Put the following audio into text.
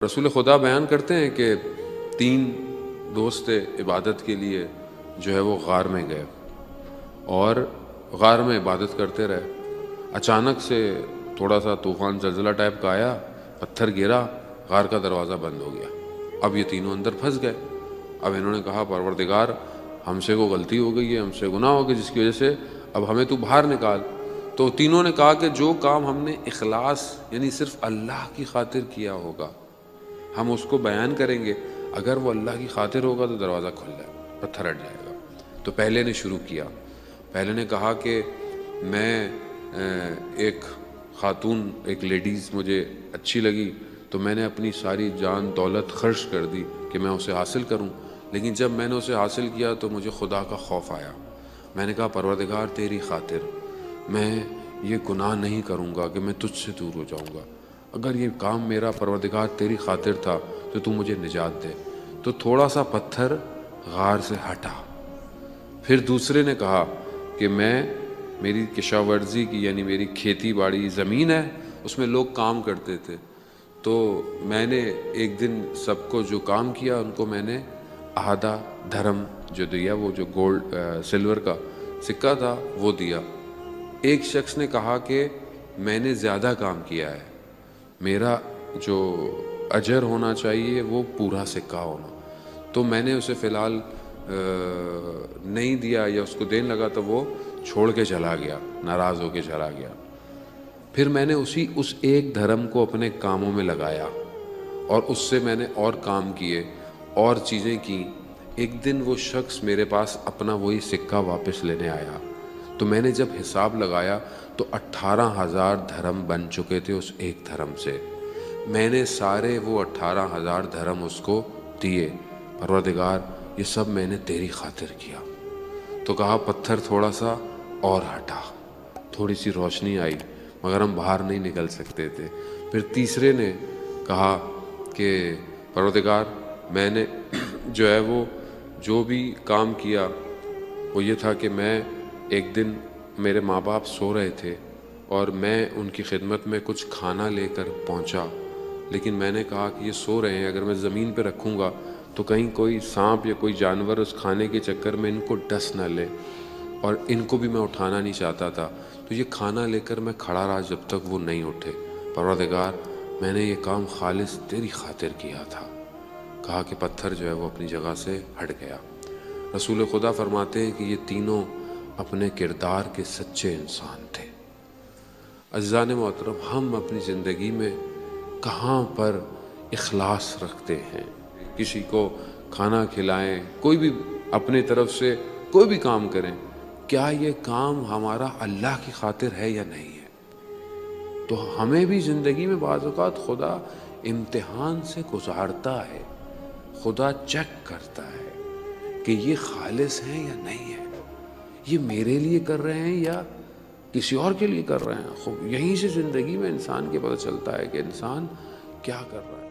رسول خدا بیان کرتے ہیں کہ 3 دوست عبادت کے لیے جو ہے وہ غار میں گئے اور غار میں عبادت کرتے رہے۔ اچانک سے تھوڑا سا طوفان زلزلہ ٹائپ کا آیا، پتھر گرا، غار کا دروازہ بند ہو گیا۔ اب یہ تینوں اندر پھنس گئے۔ اب انہوں نے کہا پروردگار ہم سے کو غلطی ہو گئی ہے، ہم سے گناہ ہو گیا جس کی وجہ سے اب ہمیں تو باہر نکال۔ تو تینوں نے کہا کہ جو کام ہم نے اخلاص یعنی صرف اللہ کی خاطر کیا ہوگا ہم اس کو بیان کریں گے، اگر وہ اللہ کی خاطر ہوگا تو دروازہ کھل جائے گا، پتھر ہٹ جائے گا۔ تو پہلے نے شروع کیا، پہلے نے کہا کہ میں ایک خاتون، ایک لیڈیز مجھے اچھی لگی تو میں نے اپنی ساری جان دولت خرچ کر دی کہ میں اسے حاصل کروں، لیکن جب میں نے اسے حاصل کیا تو مجھے خدا کا خوف آیا۔ میں نے کہا پروردگار تیری خاطر میں یہ گناہ نہیں کروں گا کہ میں تجھ سے دور ہو جاؤں گا، اگر یہ کام میرا پروردگار تیری خاطر تھا تو مجھے نجات دے۔ تو تھوڑا سا پتھر غار سے ہٹا۔ پھر دوسرے نے کہا کہ میری کشاورزی کی یعنی میری کھیتی باڑی زمین ہے، اس میں لوگ کام کرتے تھے، تو میں نے ایک دن سب کو جو کام کیا ان کو میں نے آدھا دھرم جو دیا، وہ جو گولڈ سلور کا سکہ تھا وہ دیا۔ ایک شخص نے کہا کہ میں نے زیادہ کام کیا ہے، میرا جو اجر ہونا چاہیے وہ پورا سکہ ہونا، تو میں نے اسے فی الحال نہیں دیا یا اس کو دینے لگا تو وہ چھوڑ کے چلا گیا، ناراض ہو کے چلا گیا۔ پھر میں نے اس ایک دھرم کو اپنے کاموں میں لگایا اور اس سے میں نے اور کام کیے اور چیزیں کی۔ ایک دن وہ شخص میرے پاس اپنا وہی سکہ واپس لینے آیا، تو میں نے جب حساب لگایا تو 18,000 دھرم بن چکے تھے اس ایک دھرم سے۔ میں نے سارے وہ 18,000 دھرم اس کو دیے، پروردگار یہ سب میں نے تیری خاطر کیا۔ تو کہا پتھر تھوڑا سا اور ہٹا، تھوڑی سی روشنی آئی مگر ہم باہر نہیں نکل سکتے تھے۔ پھر تیسرے نے کہا کہ پروردگار میں نے جو ہے وہ جو بھی کام کیا وہ یہ تھا کہ میں ایک دن میرے ماں باپ سو رہے تھے اور میں ان کی خدمت میں کچھ کھانا لے کر پہنچا، لیکن میں نے کہا کہ یہ سو رہے ہیں، اگر میں زمین پہ رکھوں گا تو کہیں کوئی سانپ یا کوئی جانور اس کھانے کے چکر میں ان کو ڈس نہ لے، اور ان کو بھی میں اٹھانا نہیں چاہتا تھا، تو یہ کھانا لے کر میں کھڑا رہا جب تک وہ نہیں اٹھے۔ پروردگار میں نے یہ کام خالص تیری خاطر کیا تھا۔ کہا کہ پتھر جو ہے وہ اپنی جگہ سے ہٹ گیا۔ رسول خدا فرماتے ہیں کہ یہ تینوں اپنے کردار کے سچے انسان تھے۔ عزیزان محترم، ہم اپنی زندگی میں کہاں پر اخلاص رکھتے ہیں؟ کسی کو کھانا کھلائیں، کوئی بھی اپنے طرف سے کوئی بھی کام کریں، کیا یہ کام ہمارا اللہ کی خاطر ہے یا نہیں ہے؟ تو ہمیں بھی زندگی میں بعض اوقات خدا امتحان سے گزارتا ہے، خدا چیک کرتا ہے کہ یہ خالص ہے یا نہیں ہے، یہ میرے لیے کر رہے ہیں یا کسی اور کے لیے کر رہے ہیں۔ یہیں سے زندگی میں انسان کے پتہ چلتا ہے کہ انسان کیا کر رہا ہے۔